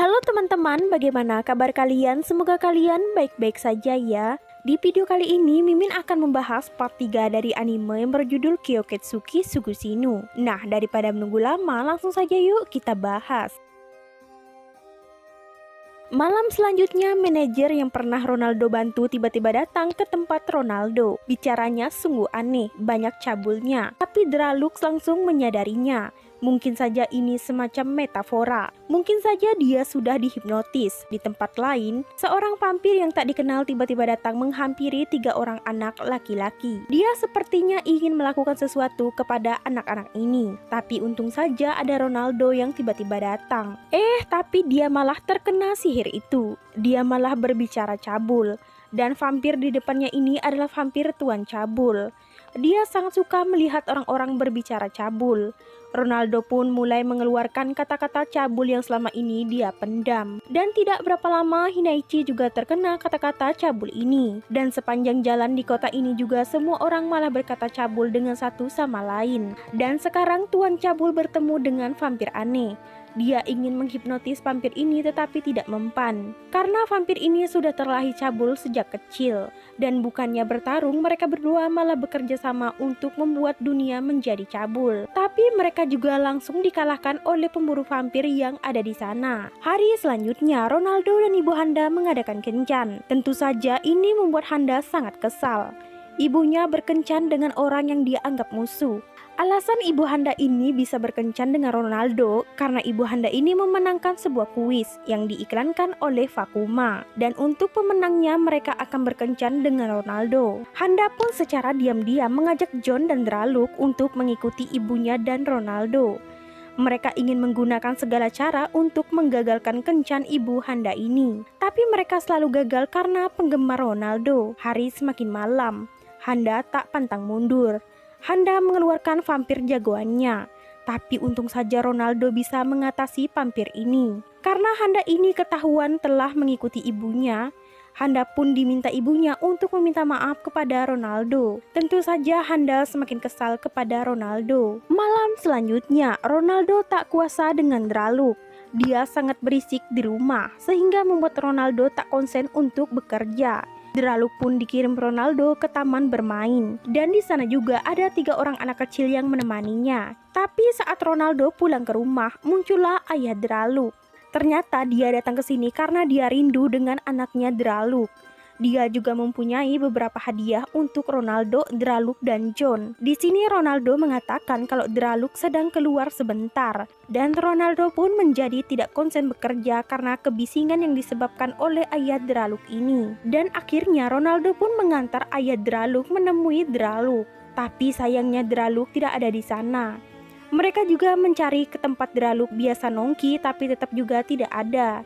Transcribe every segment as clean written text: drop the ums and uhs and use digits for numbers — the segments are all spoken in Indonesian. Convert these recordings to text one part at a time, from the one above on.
Halo teman-teman, bagaimana kabar kalian? Semoga kalian baik-baik saja ya. Di video kali ini, Mimin akan membahas part 3 dari anime yang berjudul Kyoketsuki Sugushinu. Nah, daripada menunggu lama, langsung saja yuk kita bahas. Malam selanjutnya, manajer yang pernah Ronaldo bantu tiba-tiba datang ke tempat Ronaldo. Bicaranya sungguh aneh, banyak cabulnya. Tapi Dralux langsung menyadarinya. Mungkin saja ini semacam metafora. Mungkin saja dia sudah dihipnotis. Di tempat lain, seorang vampir yang tak dikenal tiba-tiba datang menghampiri 3 orang anak laki-laki. Dia sepertinya ingin melakukan sesuatu kepada anak-anak ini. Tapi untung saja ada Ronaldo yang tiba-tiba datang. Tapi dia malah terkena sihir itu. Dia malah berbicara cabul. Dan vampir di depannya ini adalah vampir Tuan Cabul. Dia sangat suka melihat orang-orang berbicara cabul. Ronaldo pun mulai mengeluarkan kata-kata cabul yang selama ini dia pendam. Dan tidak berapa lama Hinaichi juga terkena kata-kata cabul ini. Dan sepanjang jalan di kota ini juga semua orang malah berkata cabul dengan satu sama lain. Dan sekarang Tuan Cabul bertemu dengan vampir aneh. Dia ingin menghipnotis vampir ini tetapi tidak mempan. Karena vampir ini sudah terlahir cabul sejak kecil. Dan bukannya bertarung, mereka berdua malah bekerja sama untuk membuat dunia menjadi cabul. Tapi mereka juga langsung dikalahkan oleh pemburu vampir yang ada di sana. Hari selanjutnya, Ronaldo dan Ibu Handa mengadakan kencan. Tentu saja ini membuat Handa sangat kesal. Ibunya berkencan dengan orang yang dia anggap musuh. Alasan Ibu Handa ini bisa berkencan dengan Ronaldo karena Ibu Handa ini memenangkan sebuah kuis yang diiklankan oleh Fakuma. Dan untuk pemenangnya mereka akan berkencan dengan Ronaldo. Handa pun secara diam-diam mengajak John dan Draluk untuk mengikuti ibunya dan Ronaldo. Mereka ingin menggunakan segala cara untuk menggagalkan kencan Ibu Handa ini. Tapi mereka selalu gagal karena penggemar Ronaldo. Hari semakin malam, Handa tak pantang mundur. Handa mengeluarkan vampir jagoannya, tapi untung saja Ronaldo bisa mengatasi vampir ini. Karena Handa ini ketahuan telah mengikuti ibunya, Handa pun diminta ibunya untuk meminta maaf kepada Ronaldo. Tentu saja Handa semakin kesal kepada Ronaldo. Malam selanjutnya, Ronaldo tak kuasa dengan Draluk. Dia sangat berisik di rumah, sehingga membuat Ronaldo tak konsen untuk bekerja. Draluk pun dikirim Ronaldo ke taman bermain. Dan di sana juga ada 3 orang anak kecil yang menemaninya. Tapi saat Ronaldo pulang ke rumah, muncullah ayah Draluk. Ternyata dia datang ke sini karena dia rindu dengan anaknya Draluk. Dia juga mempunyai beberapa hadiah untuk Ronaldo, Draluk, dan John. Di sini Ronaldo mengatakan kalau Draluk sedang keluar sebentar. Dan Ronaldo pun menjadi tidak konsen bekerja karena kebisingan yang disebabkan oleh ayah Draluk ini. Dan akhirnya Ronaldo pun mengantar ayah Draluk menemui Draluk. Tapi sayangnya Draluk tidak ada di sana. Mereka juga mencari ke tempat Draluk biasa nongki tapi tetap juga tidak ada.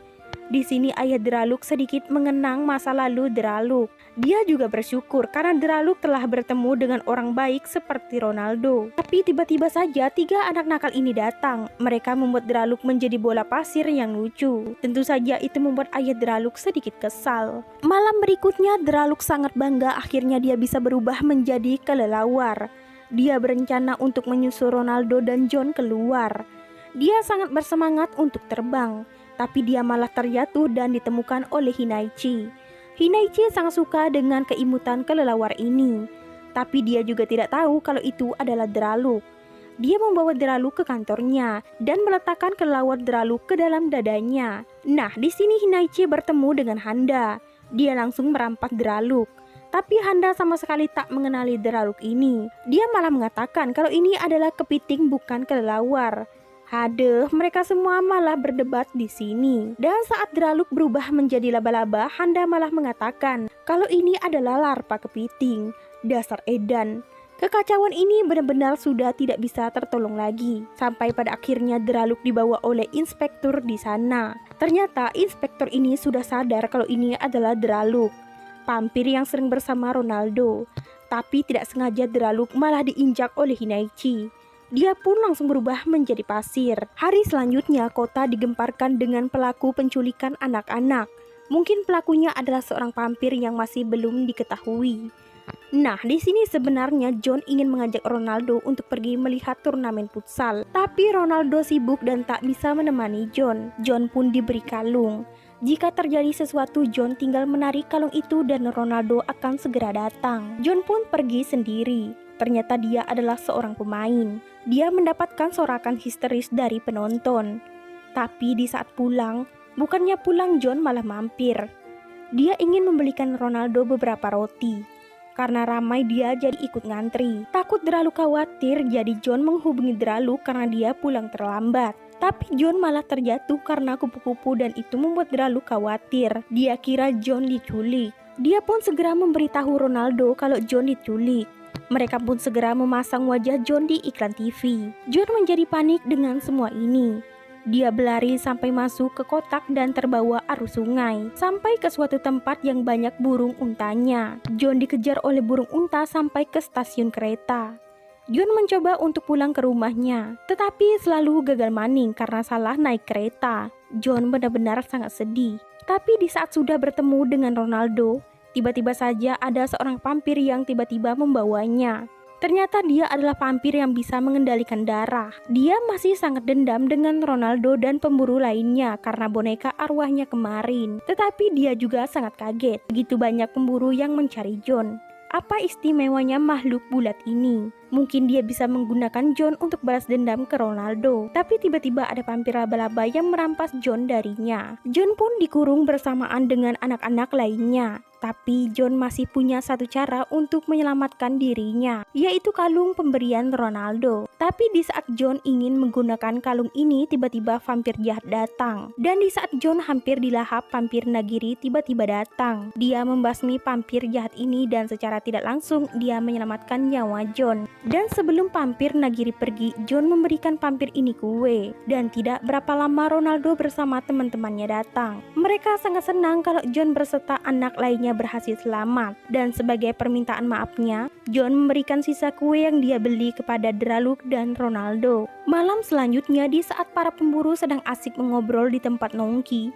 Di sini ayah Draluk sedikit mengenang masa lalu Draluk. Dia juga bersyukur karena Draluk telah bertemu dengan orang baik seperti Ronaldo. Tapi tiba-tiba saja 3 anak nakal ini datang. Mereka membuat Draluk menjadi bola pasir yang lucu. Tentu saja itu membuat ayah Draluk sedikit kesal. Malam berikutnya Draluk sangat bangga akhirnya dia bisa berubah menjadi kelelawar. Dia berencana untuk menyusul Ronaldo dan John keluar. Dia sangat bersemangat untuk terbang. Tapi dia malah terjatuh dan ditemukan oleh Hinaichi. Hinaichi sangat suka dengan keimutan kelelawar ini. Tapi dia juga tidak tahu kalau itu adalah Draluk. Dia membawa Draluk ke kantornya dan meletakkan kelelawar Draluk ke dalam dadanya. Nah, di sini Hinaichi bertemu dengan Handa. Dia langsung merampas Draluk. Tapi Handa sama sekali tak mengenali Draluk ini. Dia malah mengatakan kalau ini adalah kepiting bukan kelelawar. Haduh, mereka semua malah berdebat di sini. Dan saat Draluk berubah menjadi laba-laba, Handa malah mengatakan kalau ini adalah larva kepiting. Dasar edan. Kekacauan ini benar-benar sudah tidak bisa tertolong lagi. Sampai pada akhirnya Draluk dibawa oleh inspektur di sana. Ternyata inspektur ini sudah sadar kalau ini adalah Draluk, vampir yang sering bersama Ronaldo. Tapi tidak sengaja Draluk malah diinjak oleh Hinaichi. Dia pun langsung berubah menjadi pasir. Hari selanjutnya kota digemparkan dengan pelaku penculikan anak-anak. Mungkin pelakunya adalah seorang vampir yang masih belum diketahui. Nah, di sini sebenarnya John ingin mengajak Ronaldo untuk pergi melihat turnamen futsal. Tapi Ronaldo sibuk dan tak bisa menemani John. John pun diberi kalung. Jika terjadi sesuatu, John tinggal menarik kalung itu dan Ronaldo akan segera datang. John pun pergi sendiri. Ternyata dia adalah seorang pemain. Dia mendapatkan sorakan histeris dari penonton. Tapi di saat pulang, bukannya pulang John malah mampir. Dia ingin membelikan Ronaldo beberapa roti. Karena ramai dia jadi ikut ngantri. Takut Dralu khawatir, jadi John menghubungi Dralu karena dia pulang terlambat. Tapi John malah terjatuh karena kupu-kupu dan itu membuat Dralu khawatir. Dia kira John diculik. Dia pun segera memberitahu Ronaldo kalau John diculik. Mereka pun segera memasang wajah John di iklan TV. John menjadi panik dengan semua ini. Dia berlari sampai masuk ke kotak dan terbawa arus sungai, sampai ke suatu tempat yang banyak burung untanya. John dikejar oleh burung unta sampai ke stasiun kereta. John mencoba untuk pulang ke rumahnya, tetapi selalu gagal maning karena salah naik kereta. John benar-benar sangat sedih. Tapi di saat sudah bertemu dengan Ronaldo, tiba-tiba saja ada seorang vampir yang tiba-tiba membawanya. Ternyata dia adalah vampir yang bisa mengendalikan darah. Dia masih sangat dendam dengan Ronaldo dan pemburu lainnya karena boneka arwahnya kemarin. Tetapi dia juga sangat kaget. Begitu banyak pemburu yang mencari John. Apa istimewanya makhluk bulat ini? Mungkin dia bisa menggunakan John untuk balas dendam ke Ronaldo. Tapi tiba-tiba ada vampir laba-laba yang merampas John darinya. John pun dikurung bersamaan dengan anak-anak lainnya. Tapi John masih punya satu cara untuk menyelamatkan dirinya, yaitu kalung pemberian Ronaldo. Tapi di saat John ingin menggunakan kalung ini, tiba-tiba vampir jahat datang. Dan di saat John hampir dilahap, vampir Nagiri tiba-tiba datang. Dia membasmi vampir jahat ini dan secara tidak langsung dia menyelamatkan nyawa John. Dan sebelum vampir Nagiri pergi, John memberikan vampir ini kue. Dan tidak berapa lama Ronaldo bersama teman-temannya datang. Mereka sangat senang kalau John berserta anak lainnya berhasil selamat. Dan sebagai permintaan maafnya, John memberikan sisa kue yang dia beli kepada Dralu dan Ronaldo. Malam selanjutnya, di saat para pemburu sedang asik mengobrol di tempat nongki,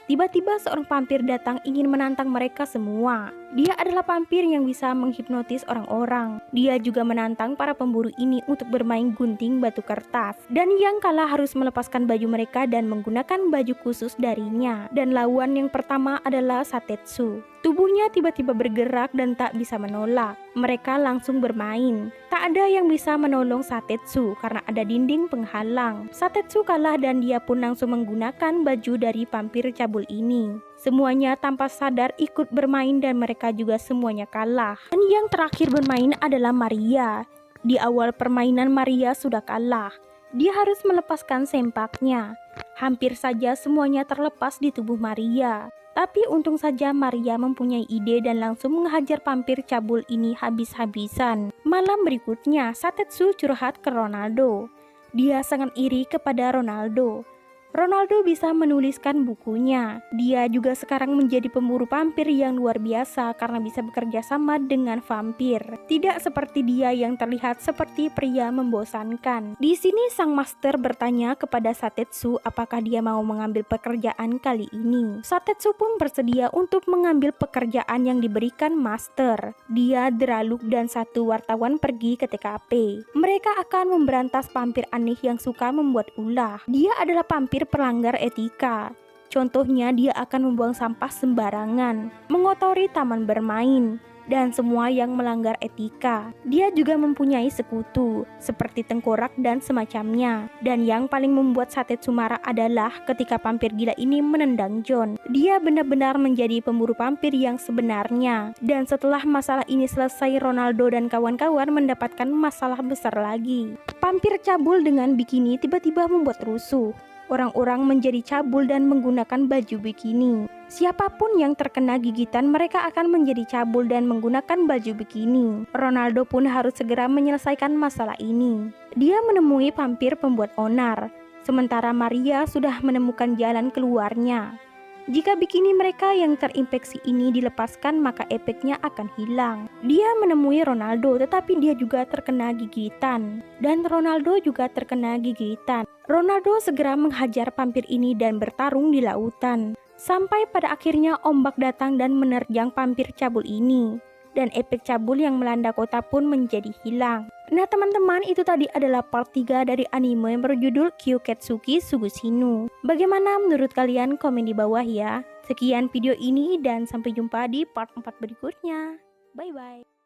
tiba-tiba seorang vampir datang ingin menantang mereka semua. Dia adalah vampir yang bisa menghipnotis orang-orang. Dia juga menantang para pemburu ini untuk bermain gunting batu kertas. Dan yang kalah harus melepaskan baju mereka dan menggunakan baju khusus darinya. Dan lawan yang pertama adalah Satetsu. Tubuhnya tiba-tiba bergerak dan tak bisa menolak. Mereka langsung bermain. Tak ada yang bisa menolong Satetsu karena ada dinding penghalang. Satetsu kalah dan dia pun langsung menggunakan baju dari vampir cabul ini. Semuanya tanpa sadar ikut bermain dan mereka juga semuanya kalah. Dan yang terakhir bermain adalah Maria. Di awal permainan Maria sudah kalah. Dia harus melepaskan sempaknya. Hampir saja semuanya terlepas di tubuh Maria. Tapi untung saja Maria mempunyai ide dan langsung menghajar vampir cabul ini habis-habisan. Malam berikutnya, Satetsu curhat ke Ronaldo. Dia sangat iri kepada Ronaldo. Ronaldo bisa menuliskan bukunya. Dia juga sekarang menjadi pemburu vampir yang luar biasa karena bisa bekerja sama dengan vampir. Tidak seperti dia yang terlihat seperti pria membosankan. Di sini sang master bertanya kepada Satetsu apakah dia mau mengambil pekerjaan kali ini. Satetsu pun bersedia untuk mengambil pekerjaan yang diberikan master. Dia, Draluk, dan satu wartawan pergi ke TKP. Mereka akan memberantas vampir aneh yang suka membuat ulah. Dia adalah vampir pelanggar etika. Contohnya dia akan membuang sampah sembarangan, mengotori taman bermain, dan semua yang melanggar etika. Dia juga mempunyai sekutu, seperti tengkorak dan semacamnya. Dan yang paling membuat Satetsu marah adalah ketika vampir gila ini menendang John. Dia benar-benar menjadi pemburu vampir yang sebenarnya. Dan setelah masalah ini selesai, Ronaldo dan kawan-kawan mendapatkan masalah besar lagi. Vampir cabul dengan bikini tiba-tiba membuat rusuh. Orang-orang menjadi cabul dan menggunakan baju bikini. Siapapun yang terkena gigitan, mereka akan menjadi cabul dan menggunakan baju bikini. Ronaldo pun harus segera menyelesaikan masalah ini. Dia menemui vampir pembuat onar, sementara Maria sudah menemukan jalan keluarnya. Jika bikini mereka yang terinfeksi ini dilepaskan, maka efeknya akan hilang. Dia menemui Ronaldo, tetapi dia juga terkena gigitan. Dan Ronaldo juga terkena gigitan. Ronaldo segera menghajar vampir ini dan bertarung di lautan. Sampai pada akhirnya ombak datang dan menerjang vampir cabul ini. dan efek cabul yang melanda kota pun menjadi hilang. Nah teman-teman, itu tadi adalah part 3 dari anime yang berjudul Kyoketsuki Sugushinu. Bagaimana menurut kalian? Komen di bawah ya. Sekian video ini dan sampai jumpa di part 4 berikutnya. Bye bye.